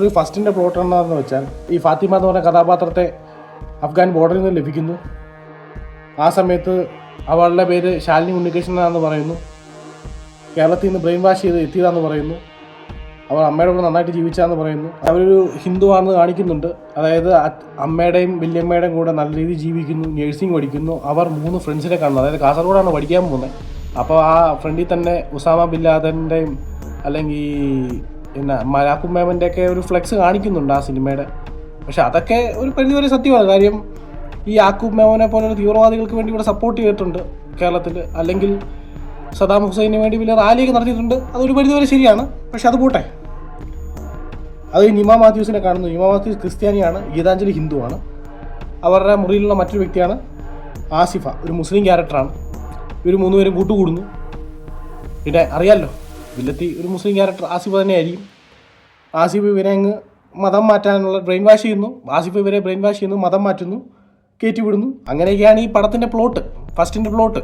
ഒരു ഫസ്റ്റിൻ്റെ പ്ലോട്ട് എന്താണെന്ന് വെച്ചാൽ ഈ ഫാത്തിമ എന്ന് പറഞ്ഞ കഥാപാത്രത്തെ അഫ്ഗാൻ ബോർഡറിൽ നിന്ന് ലഭിക്കുന്നു. ആ സമയത്ത് അവളുടെ പേര് ശാലിനി ഉണ്ണികൃഷ്ണൻ എന്നാണെന്ന് പറയുന്നു. കേരളത്തിൽ നിന്ന് ബ്രെയിൻ വാഷ് ചെയ്ത് എത്തിയതാണെന്ന് പറയുന്നു. അവൾ അമ്മയുടെ കൂടെ നന്നായിട്ട് ജീവിച്ചാന്ന് പറയുന്നു. അവരൊരു ഹിന്ദു ആണെന്ന് കാണിക്കുന്നുണ്ട്. അതായത് അമ്മയുടെയും വല്യമ്മയുടെയും കൂടെ നല്ല രീതിയിൽ ജീവിക്കുന്നു, നഴ്സിംഗ് പഠിക്കുന്നു. അവർ 3 ഫ്രണ്ട്സിനെ കാണുന്നു. അതായത് കാസർഗോഡാണ് പഠിക്കാൻ പോകുന്നത്. അപ്പോൾ ആ ഫ്രണ്ടിൽ തന്നെ ഉസാമ ബിൻ ലാദൻ്റെയും അല്ലെങ്കിൽ പിന്നെ മലാക്കും മേമൻ്റെയൊക്കെ ഒരു ഫ്ലെക്സ് കാണിക്കുന്നുണ്ട് ആ സിനിമയുടെ. പക്ഷെ അതൊക്കെ ഒരു പരിധിവരെ സത്യമാണ്. കാര്യം ഈ യാക്കൂബ് മേമനെ പോലുള്ള തീവ്രവാദികൾക്ക് വേണ്ടി ഇവിടെ സപ്പോർട്ട് ചെയ്തിട്ടുണ്ട് കേരളത്തിൽ. അല്ലെങ്കിൽ സദാം ഹുസൈന് വേണ്ടി വലിയ റാലിയൊക്കെ നടത്തിയിട്ടുണ്ട്. അതൊരു പരിധിവരെ ശരിയാണ്. പക്ഷെ അത് പോട്ടെ. അത് നിമ മാത്യൂസിനെ കാണുന്നു. നിമ മാത്യൂസ് ക്രിസ്ത്യാനിയാണ്, ഗീതാഞ്ജലി ഹിന്ദുവാണ്. അവരുടെ മുറിയിലുള്ള മറ്റൊരു വ്യക്തിയാണ് ആസിഫ, ഒരു മുസ്ലിം ക്യാരക്ടറാണ്. ഇവർ 3 പേരും കൂട്ടുകൂടുന്നു. പിന്നെ അറിയാമല്ലോ, വില്ലത്തി ഒരു മുസ്ലിം ക്യാരക്ടർ ആസിഫ തന്നെയായിരിക്കും. ആസിഫ് ഇവരെ അങ്ങ് മതം മാറ്റാനുള്ള ബ്രെയിൻ വാഷ് ചെയ്യുന്നു. ആസിഫ് ഇവരെ ബ്രെയിൻ വാഷ് ചെയ്യുന്നു, മതം മാറ്റുന്നു, കയറ്റി വിടുന്നു. അങ്ങനെയൊക്കെയാണ് ഈ പടത്തിൻ്റെ പ്ലോട്ട്, ഫസ്റ്റിൻ്റെ പ്ലോട്ട്.